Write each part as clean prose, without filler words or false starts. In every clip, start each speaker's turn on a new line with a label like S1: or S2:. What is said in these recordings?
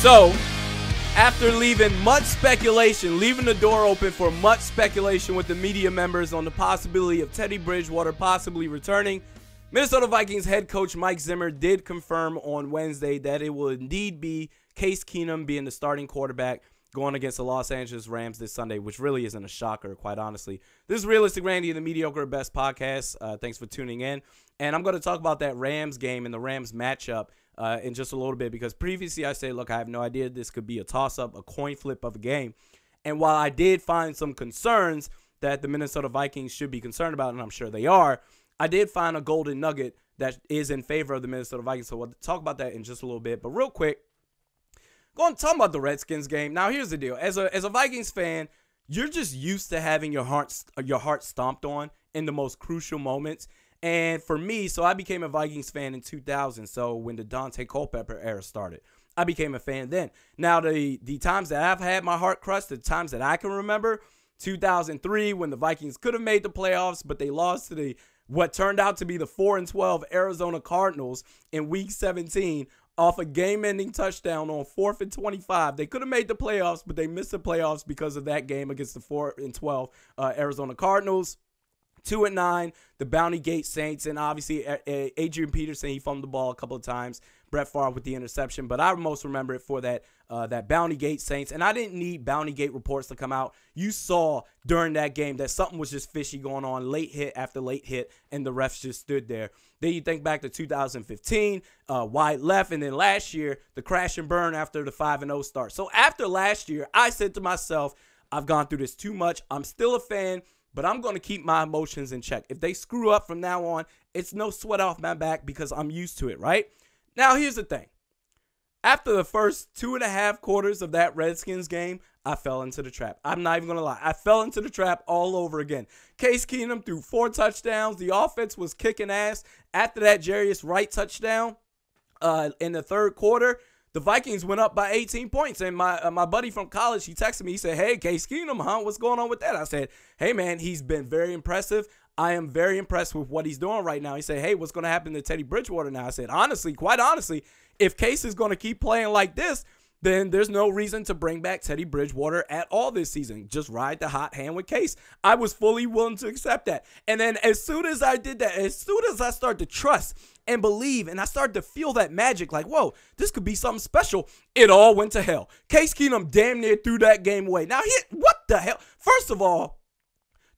S1: So, after leaving the door open for much speculation with the media members on the possibility of Teddy Bridgewater possibly returning, Minnesota Vikings head coach Mike Zimmer did confirm on Wednesday that it will indeed be Case Keenum being the starting quarterback going against the Los Angeles Rams this Sunday, which really isn't a shocker, quite honestly. This is Realistic Randy of the Mediokr Best Podcast. Thanks for tuning in. And I'm going to talk about that Rams game and the Rams matchup in just a little bit, because previously I said, look, I have no idea. This could be a toss-up, a coin flip of a game. And while I did find some concerns that the Minnesota Vikings should be concerned about, and I'm sure they are, I did find a golden nugget that is in favor of the Minnesota Vikings. So we'll talk about that in just a little bit. But real quick, going to talk about the Redskins game. Now, here's the deal. As a Vikings fan, you're just used to having your heart stomped on in the most crucial moments. And for me, so I became a Vikings fan in 2000. So when the Dante Culpepper era started, I became a fan then. Now, the times that I've had my heart crushed, the times that I can remember, 2003 when the Vikings could have made the playoffs, but they lost to what turned out to be the 4-12 Arizona Cardinals in Week 17 off a game-ending touchdown on 4th and 25. They could have made the playoffs, but they missed the playoffs because of that game against the 4-12 Arizona Cardinals. 2-9, the Bounty Gate Saints, and obviously Adrian Peterson, he fumbled the ball a couple of times. Brett Favre with the interception, but I most remember it for that Bounty Gate Saints. And I didn't need Bounty Gate reports to come out. You saw during that game that something was just fishy going on, late hit after late hit, and the refs just stood there. Then you think back to 2015, wide left, and then last year, the crash and burn after the 5-0 start. So after last year, I said to myself, I've gone through this too much. I'm still a fan, but I'm going to keep my emotions in check. If they screw up from now on, it's no sweat off my back because I'm used to it, right? Now, here's the thing. After the first 2.5 quarters of that Redskins game, I fell into the trap. I'm not even going to lie. I fell into the trap all over again. Case Keenum threw 4 touchdowns. The offense was kicking ass. After that Jarius Wright touchdown in the third quarter, the Vikings went up by 18 points. And my buddy from college, he texted me. He said, hey, Case Keenum, huh? What's going on with that? I said, hey, man, he's been very impressive. I am very impressed with what he's doing right now. He said, hey, what's going to happen to Teddy Bridgewater now? I said, honestly, quite honestly, if Case is going to keep playing like this, then there's no reason to bring back Teddy Bridgewater at all this season. Just ride the hot hand with Case. I was fully willing to accept that. And then as soon as I did that, as soon as I started to trust and believe, and I started to feel that magic, like, whoa, this could be something special, it all went to hell. Case Keenum damn near threw that game away. Now, what the hell? First of all,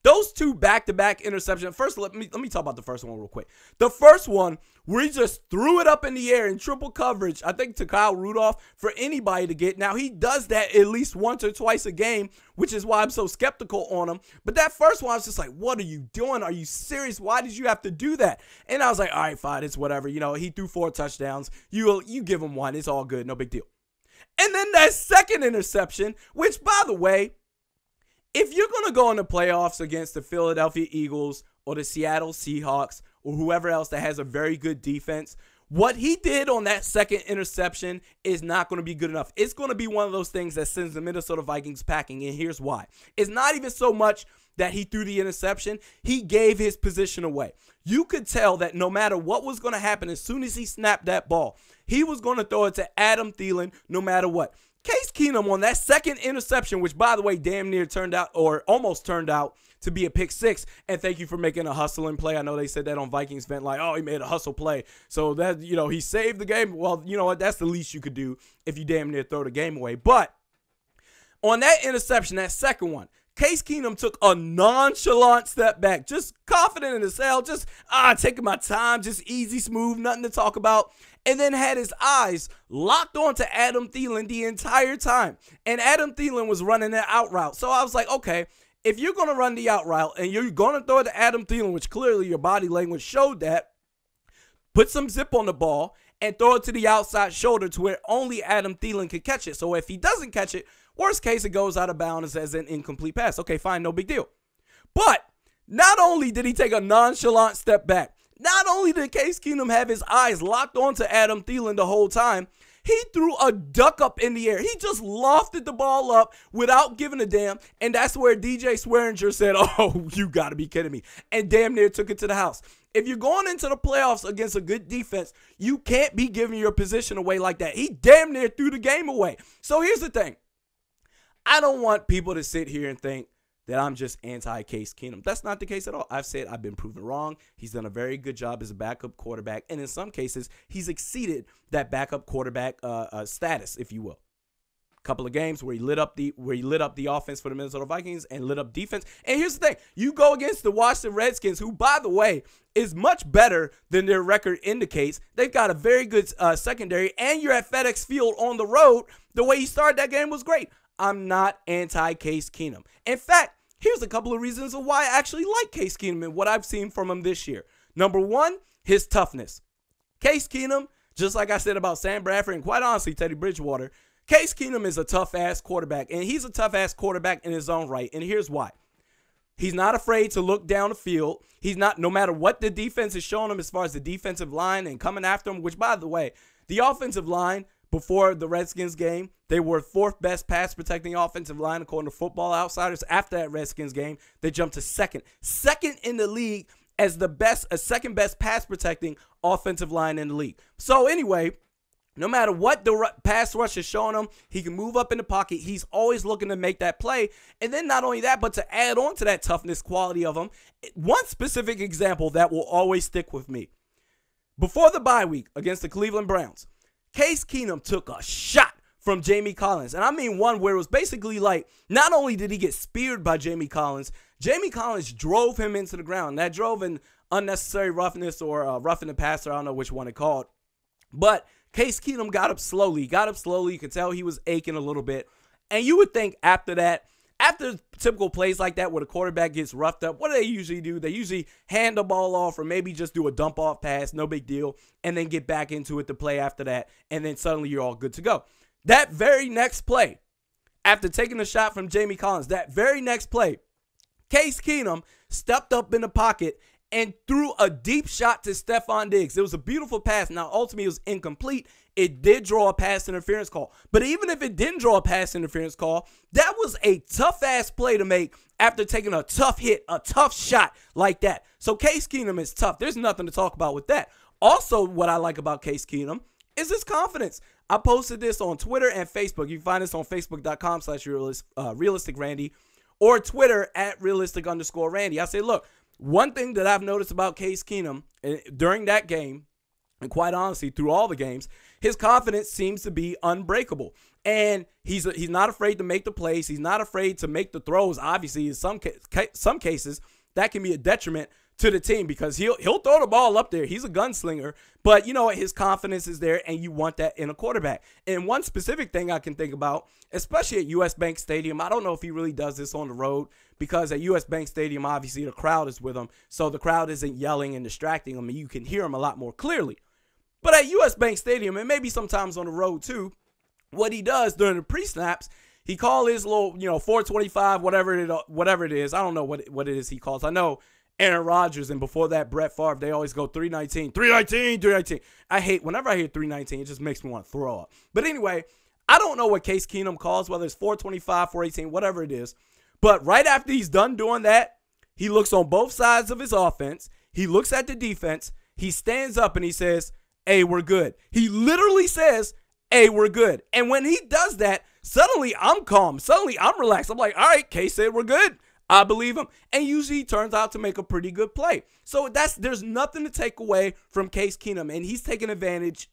S1: those 2 back-to-back interceptions. First, let me talk about the first one real quick. The first one, where he just threw it up in the air in triple coverage, I think to Kyle Rudolph, for anybody to get. Now, he does that at least once or twice a game, which is why I'm so skeptical on him. But that first one, I was just like, what are you doing? Are you serious? Why did you have to do that? And I was like, all right, fine, it's whatever. You know, he threw 4 touchdowns. You give him 1. It's all good. No big deal. And then that second interception, which, by the way, if you're going to go in the playoffs against the Philadelphia Eagles or the Seattle Seahawks or whoever else that has a very good defense, what he did on that second interception is not going to be good enough. It's going to be one of those things that sends the Minnesota Vikings packing, and here's why. It's not even so much that he threw the interception. He gave his position away. You could tell that no matter what was going to happen, as soon as he snapped that ball, he was going to throw it to Adam Thielen no matter what. Case Keenum on that second interception, which, by the way, damn near turned out or almost turned out to be a pick 6. And thank you for making a hustling play. I know they said that on Vikings Vent, like, oh, he made a hustle play. So that, you know, he saved the game. Well, you know what? That's the least you could do if you damn near throw the game away. But on that interception, that second one, Case Keenum took a nonchalant step back, just confident in his hell, just taking my time, just easy, smooth, nothing to talk about, and then had his eyes locked onto Adam Thielen the entire time. And Adam Thielen was running that out route. So I was like, okay, if you're going to run the out route and you're going to throw it to Adam Thielen, which clearly your body language showed that, put some zip on the ball and throw it to the outside shoulder to where only Adam Thielen could catch it. So if he doesn't catch it, worst case, it goes out of bounds as an incomplete pass. Okay, fine, no big deal. But not only did he take a nonchalant step back, not only did Case Keenum have his eyes locked onto Adam Thielen the whole time, He threw a duck up in the air. He just lofted the ball up without giving a damn. And that's where DJ Swearinger said, oh, you got to be kidding me. And damn near took it to the house. If you're going into the playoffs against a good defense, you can't be giving your position away like that. He damn near threw the game away. So here's the thing. I don't want people to sit here and think that I'm just anti-Case Keenum. That's not the case at all. I've said I've been proven wrong. He's done a very good job as a backup quarterback, and in some cases, he's exceeded that backup quarterback status, if you will. A couple of games where he lit up the offense for the Minnesota Vikings and lit up defense. And here's the thing: you go against the Washington Redskins, who, by the way, is much better than their record indicates. They've got a very good secondary, and you're at FedEx Field on the road. The way he started that game was great. I'm not anti-Case Keenum. In fact, here's a couple of reasons of why I actually like Case Keenum and what I've seen from him this year. Number one, his toughness. Case Keenum, just like I said about Sam Bradford and quite honestly Teddy Bridgewater, Case Keenum is a tough-ass quarterback, and he's a tough-ass quarterback in his own right, and here's why. He's not afraid to look down the field. He's not, no matter what the defense is showing him as far as the defensive line and coming after him, which, by the way, the offensive line before the Redskins game, they were fourth best pass protecting offensive line according to Football Outsiders. After that Redskins game, they jumped to second in the league as a second best pass protecting offensive line in the league. So anyway, no matter what the pass rush is showing him, he can move up in the pocket. He's always looking to make that play. And then not only that, but to add on to that toughness quality of him, one specific example that will always stick with me. Before the bye week against the Cleveland Browns, Case Keenum took a shot from Jamie Collins. And I mean one where it was basically like, not only did he get speared by Jamie Collins drove him into the ground. That drove an unnecessary roughness or roughing the passer. I don't know which one it called. But Case Keenum got up slowly. You could tell he was aching a little bit. And you would think after that, after typical plays like that where the quarterback gets roughed up, what do they usually do? They usually hand the ball off or maybe just do a dump off pass, no big deal, and then get back into it to play after that, and then suddenly you're all good to go. That very next play, after taking a shot from Jamie Collins, that very next play, Case Keenum stepped up in the pocket and threw a deep shot to Stephon Diggs. It was a beautiful pass. Now, ultimately, it was incomplete. It did draw a pass interference call. But even if it didn't draw a pass interference call, that was a tough-ass play to make after taking a tough hit, a tough shot like that. So Case Keenum is tough. There's nothing to talk about with that. Also, what I like about Case Keenum is his confidence. I posted this on Twitter and Facebook. You can find this on Facebook.com/realisticrandy or Twitter @realistic_Randy. I say, look, one thing that I've noticed about Case Keenum during that game, and quite honestly, through all the games, his confidence seems to be unbreakable. And he's not afraid to make the plays. He's not afraid to make the throws. Obviously, in some cases, that can be a detriment to the team because he'll throw the ball up there. He's a gunslinger. But you know what? His confidence is there, and you want that in a quarterback. And one specific thing I can think about, especially at US Bank Stadium, I don't know if he really does this on the road because at US Bank Stadium, obviously, the crowd is with him. So the crowd isn't yelling and distracting him, and you can hear him a lot more clearly. But at US Bank Stadium, and maybe sometimes on the road too, what he does during the pre-snaps, he calls his little, 425, whatever it is. I don't know what it is he calls. I know Aaron Rodgers and before that Brett Favre, they always go 319, 319, 319. I hate, whenever I hear 319, it just makes me want to throw up. But anyway, I don't know what Case Keenum calls, whether it's 425, 418, whatever it is. But right after he's done doing that, he looks on both sides of his offense. He looks at the defense. He stands up and he says, hey, we're good. He literally says, hey, we're good. And when he does that, suddenly I'm calm. Suddenly I'm relaxed. I'm like, all right, Case said we're good. I believe him. And usually he turns out to make a pretty good play. So there's nothing to take away from Case Keenum. And he's taking advantage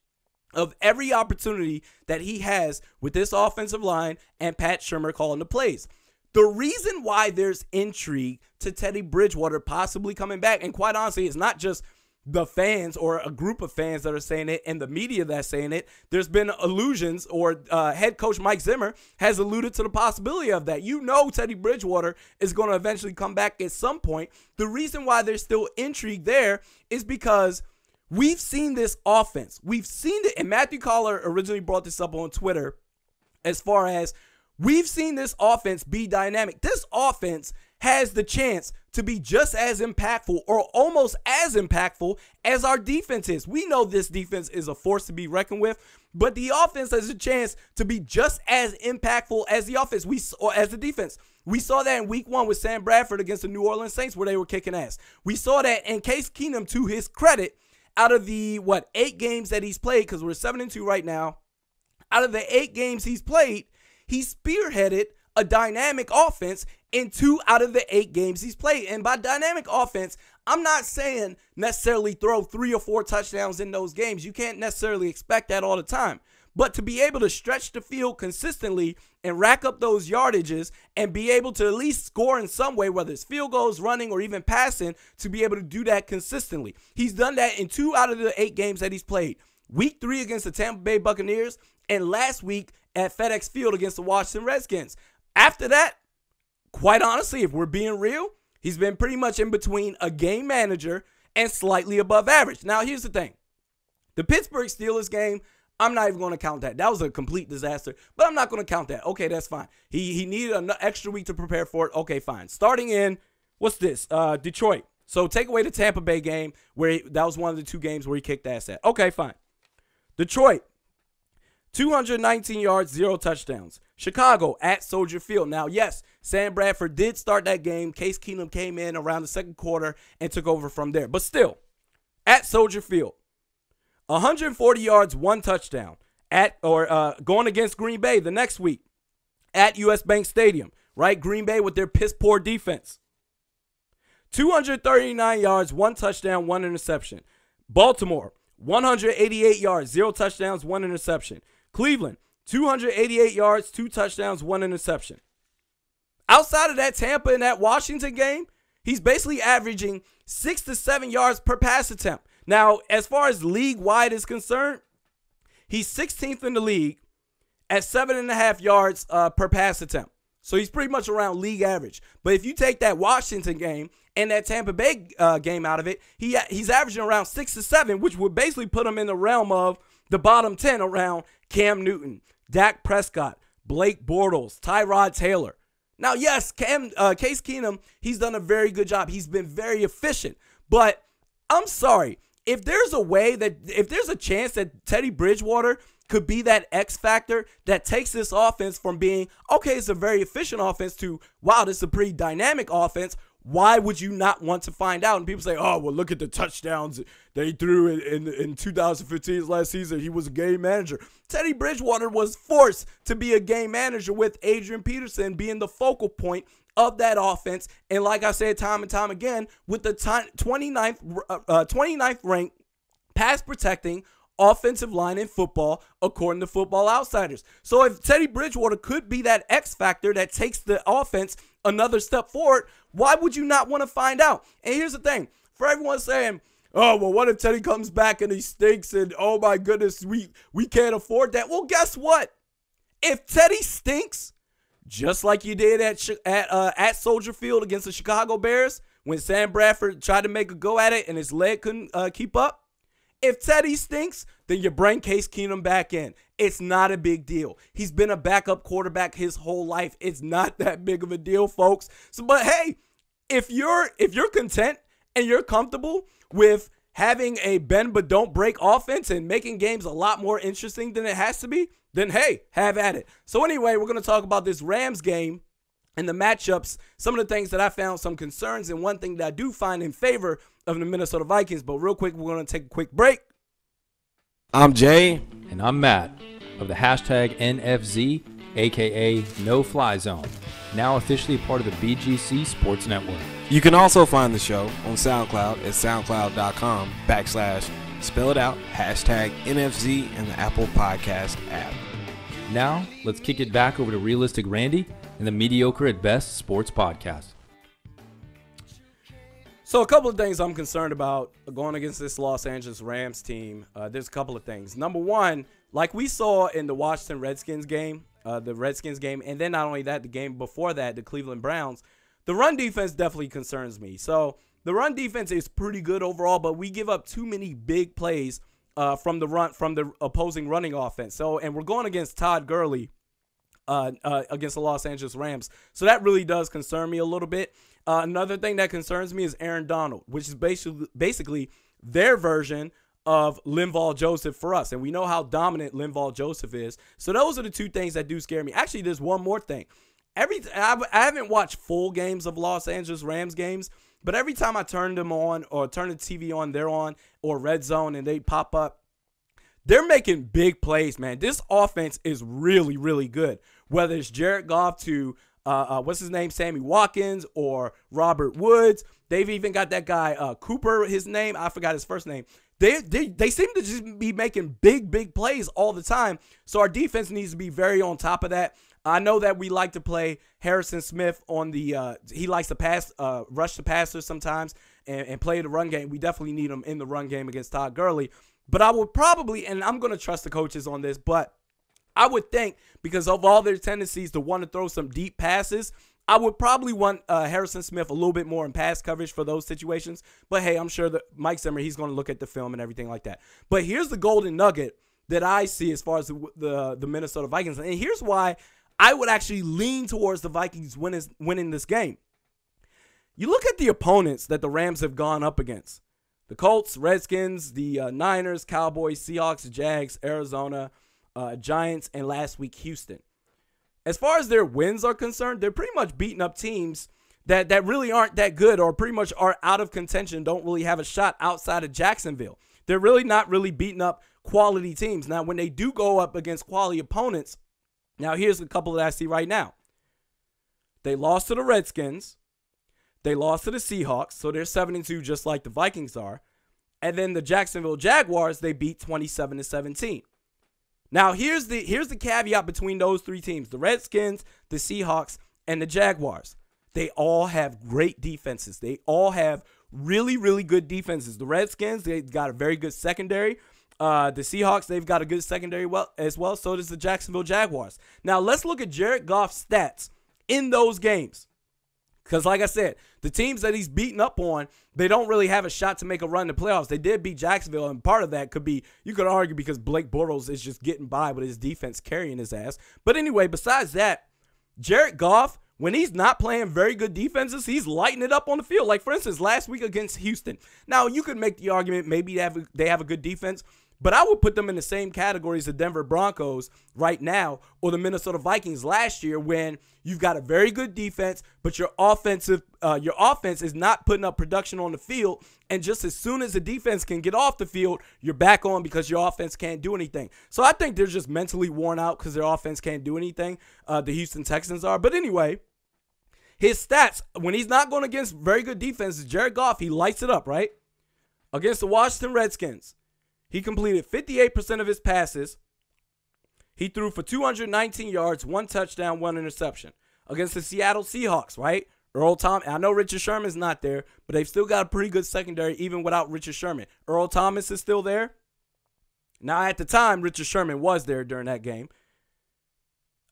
S1: of every opportunity that he has with this offensive line and Pat Shurmur calling the plays. The reason why there's intrigue to Teddy Bridgewater possibly coming back, and quite honestly, it's not just the fans or a group of fans that are saying it and the media that's saying it. There's been allusions, or head coach Mike Zimmer has alluded to the possibility of that. Teddy Bridgewater is going to eventually come back at some point. The reason why there's still intrigue there is because we've seen this offense. We've seen it, and Matthew Collar originally brought this up on Twitter as far as we've seen this offense be dynamic. This offense has the chance to be just as impactful or almost as impactful as our defense is. We know this defense is a force to be reckoned with, but the offense has a chance to be just as impactful as the offense, or as the defense. We saw that in week 1 with Sam Bradford against the New Orleans Saints where they were kicking ass. We saw that in Case Keenum, to his credit, out of the, 8 games that he's played, because we're 7-2 right now, out of the 8 games he's played, he spearheaded a dynamic offense in 2 out of the 8 games he's played. And by dynamic offense, I'm not saying necessarily throw 3 or 4 touchdowns in those games. You can't necessarily expect that all the time. But to be able to stretch the field consistently and rack up those yardages and be able to at least score in some way, whether it's field goals, running, or even passing, to be able to do that consistently. He's done that in 2 out of the 8 games that he's played. Week 3 against the Tampa Bay Buccaneers, and last week at FedEx Field against the Washington Redskins. After that, quite honestly, if we're being real, he's been pretty much in between a game manager and slightly above average. Now, here's the thing. The Pittsburgh Steelers game, I'm not even going to count that. That was a complete disaster, but I'm not going to count that. Okay, that's fine. He needed an extra week to prepare for it. Okay, fine. Starting in, what's this? Detroit. So take away the Tampa Bay game, where that was one of the 2 games where he kicked ass at. Okay, fine. Detroit, 219 yards, 0 touchdowns. Chicago at Soldier Field. Now, yes, Sam Bradford did start that game. Case Keenum came in around the second quarter and took over from there. But still, at Soldier Field, 140 yards, 1 touchdown. Going against Green Bay the next week at US Bank Stadium, right? Green Bay with their piss-poor defense. 239 yards, 1 touchdown, 1 interception. Baltimore, 188 yards, 0 touchdowns, 1 interception. Cleveland, 288 yards, 2 touchdowns, 1 interception. Outside of that Tampa and that Washington game, he's basically averaging 6 to 7 yards per pass attempt. Now, as far as league-wide is concerned, he's 16th in the league at 7.5 yards per pass attempt. So he's pretty much around league average. But if you take that Washington game and that Tampa Bay game out of it, he's averaging around 6 to 7, which would basically put him in the realm of the bottom 10 around Cam Newton, Dak Prescott, Blake Bortles, Tyrod Taylor. Now, yes, Case Keenum, he's done a very good job. He's been very efficient. But I'm sorry, if there's a chance that Teddy Bridgewater could be that X factor that takes this offense from being, okay, it's a very efficient offense, to, wow, this is a pretty dynamic offense, why would you not want to find out? And people say, oh, well, look at the touchdowns that he threw in 2015 last season. He was a game manager. Teddy Bridgewater was forced to be a game manager with Adrian Peterson being the focal point of that offense. And like I said time and time again, with the 29th ranked pass protecting offensive line in football, according to Football Outsiders. So if Teddy Bridgewater could be that X factor that takes the offense another step forward, why would you not want to find out? And here's the thing, for everyone saying, oh, well, what if Teddy comes back and he stinks and, oh my goodness, we can't afford that. Well, guess what? If Teddy stinks, just like you did at Soldier Field against the Chicago Bears, when Sam Bradford tried to make a go at it and his leg couldn't keep up, if Teddy stinks, then you bring Case Keenum back in. It's not a big deal. He's been a backup quarterback his whole life. It's not that big of a deal, folks. So, but hey, if you're content and you're comfortable with having a bend but don't break offense and making games a lot more interesting than it has to be, then hey, have at it. So anyway, we're going to talk about this Rams game and the matchups, some of the things that I found some concerns, and one thing that I do find in favor of the Minnesota Vikings. But real quick, we're going to take a quick break.
S2: I'm Jay.
S3: And I'm Matt of the hashtag NFZ, aka No Fly Zone, now officially part of the BGC Sports Network.
S2: You can also find the show on SoundCloud at soundcloud.com/spell it out, hashtag NFZ, and the Apple Podcast app.
S3: Now, let's kick it back over to Realistic Randy and the Mediocre at Best Sports Podcast.
S1: So a couple of things I'm concerned about going against this Los Angeles Rams team. There's a couple of things. Number one, like we saw in the Washington Redskins game, and then not only that, the game before that, the Cleveland Browns, the run defense definitely concerns me. So the run defense is pretty good overall, but we give up too many big plays from the opposing running offense. So, and we're going against Todd Gurley against the Los Angeles Rams. So that really does concern me a little bit. Another thing that concerns me is Aaron Donald, which is basically their version of Linval Joseph for us. And we know how dominant Linval Joseph is. So those are the two things that do scare me. Actually, there's one more thing. I haven't watched full games of Los Angeles Rams games, but every time I turn them on or turn the TV on, they're on, or Red Zone, and they pop up, they're making big plays, man. This offense is really, really good. Whether it's Jared Goff to, what's his name, Sammy Watkins, or Robert Woods. They've even got that guy, Cooper, his name. I forgot his first name. They seem to just be making big plays all the time. So our defense needs to be very on top of that. I know that we like to play Harrison Smith on the he likes to pass, rush the passer sometimes and play the run game. We definitely need him in the run game against Todd Gurley. But I would probably, and I'm going to trust the coaches on this, but I would think because of all their tendencies to want to throw some deep passes, I would probably want Harrison Smith a little bit more in pass coverage for those situations. But, hey, I'm sure that Mike Zimmer, he's going to look at the film and everything like that. But here's the golden nugget that I see as far as the Minnesota Vikings. And here's why I would actually lean towards the Vikings winning this game. You look at the opponents that the Rams have gone up against. The Colts, Redskins, the Niners, Cowboys, Seahawks, Jags, Arizona, Giants, and last week Houston. As far as their wins are concerned, they're pretty much beating up teams that really aren't that good or pretty much are out of contention, don't really have a shot outside of Jacksonville. They're really not really beating up quality teams. Now, when they do go up against quality opponents, now here's a couple that I see right now. They lost to the Redskins. They lost to the Seahawks, so they're 7-2 just like the Vikings are. And then the Jacksonville Jaguars, they beat 27-17. Now, here's the caveat between those three teams, the Redskins, the Seahawks, and the Jaguars. They all have great defenses. They all have really, really good defenses. The Redskins, they've got a very good secondary. The Seahawks, they've got a good secondary as well. So does the Jacksonville Jaguars. Now, let's look at Jared Goff's stats in those games. Because like I said, the teams that he's beaten up on, they don't really have a shot to make a run to playoffs. They did beat Jacksonville, and part of that could be, you could argue because Blake Bortles is just getting by with his defense carrying his ass. But anyway, besides that, Jared Goff, when he's not playing very good defenses, he's lighting it up on the field. Like, for instance, last week against Houston. Now, you could make the argument maybe they have a good defense, but I would put them in the same category as the Denver Broncos right now or the Minnesota Vikings last year when you've got a very good defense, but your offense is not putting up production on the field. And just as soon as the defense can get off the field, you're back on because your offense can't do anything. So I think they're just mentally worn out because their offense can't do anything. The Houston Texans are. But anyway, his stats, when he's not going against very good defenses, Jared Goff, he lights it up, right? Against the Washington Redskins, he completed 58% of his passes. He threw for 219 yards, 1 touchdown, 1 interception. Against the Seattle Seahawks, right? Earl Thomas. I know Richard Sherman's not there, but they've still got a pretty good secondary even without Richard Sherman. Earl Thomas is still there. Now, at the time, Richard Sherman was there during that game.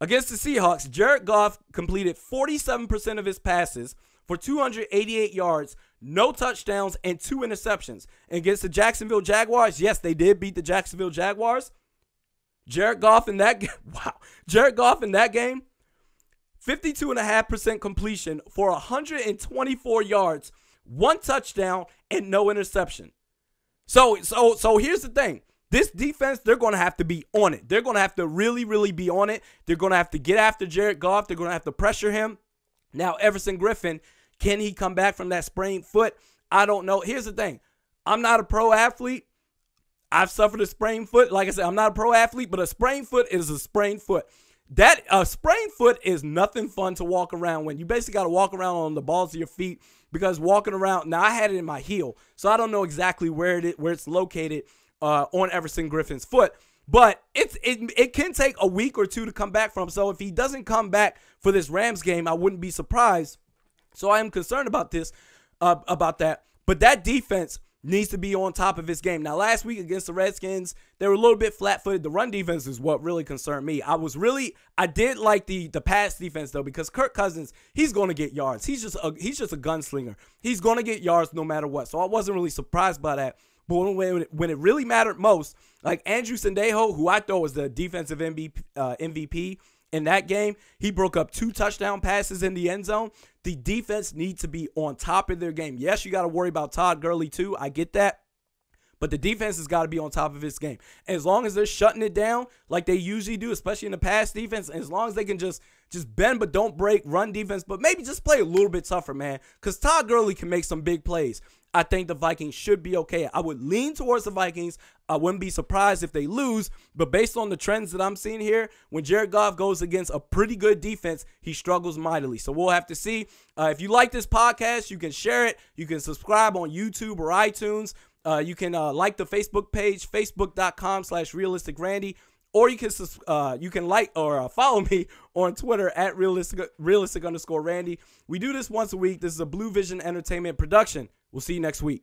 S1: Against the Seahawks, Jared Goff completed 47% of his passes for 288 yards, no touchdowns, and 2 interceptions. And against the Jacksonville Jaguars, yes, they did beat the Jacksonville Jaguars. Jared Goff in that game, wow. Jared Goff in that game, 52.5% completion for 124 yards, 1 touchdown, and no interception. So here's the thing. This defense, they're going to have to be on it. They're going to have to really, really be on it. They're going to have to get after Jared Goff. They're going to have to pressure him. Now, Everson Griffin, can he come back from that sprained foot? I don't know. Here's the thing. I'm not a pro athlete. I've suffered a sprained foot. Like I said, I'm not a pro athlete, but a sprained foot is a sprained foot. A sprained foot is nothing fun to walk around when. You basically got to walk around on the balls of your feet because walking around, now I had it in my heel, so I don't know exactly where it's located on Everson Griffin's foot. But it can take a week or two to come back from. So if he doesn't come back for this Rams game, I wouldn't be surprised. So I am concerned about that. But that defense needs to be on top of his game. Now, last week against the Redskins, they were a little bit flat-footed. The run defense is what really concerned me. I did like the pass defense, though, because Kirk Cousins, he's going to get yards. He's just a gunslinger. He's going to get yards no matter what. So I wasn't really surprised by that. But when it really mattered most, like Andrew Sendejo, who I thought was the defensive MVP in that game. He broke up 2 touchdown passes in the end zone. The defense needs to be on top of their game. Yes, you got to worry about Todd Gurley too. I get that. But the defense has got to be on top of its game. And as long as they're shutting it down like they usually do, especially in the pass defense, and as long as they can just bend but don't break, run defense, but maybe just play a little bit tougher, man, because Todd Gurley can make some big plays. I think the Vikings should be okay. I would lean towards the Vikings. I wouldn't be surprised if they lose, but based on the trends that I'm seeing here, when Jared Goff goes against a pretty good defense, he struggles mightily. So we'll have to see. If you like this podcast, you can share it. You can subscribe on YouTube or iTunes. You can like the Facebook page, facebook.com/realisticrandy, or you can like or follow me on Twitter at realistic_Randy. We do this once a week. This is a Blue Vision Entertainment production. We'll see you next week.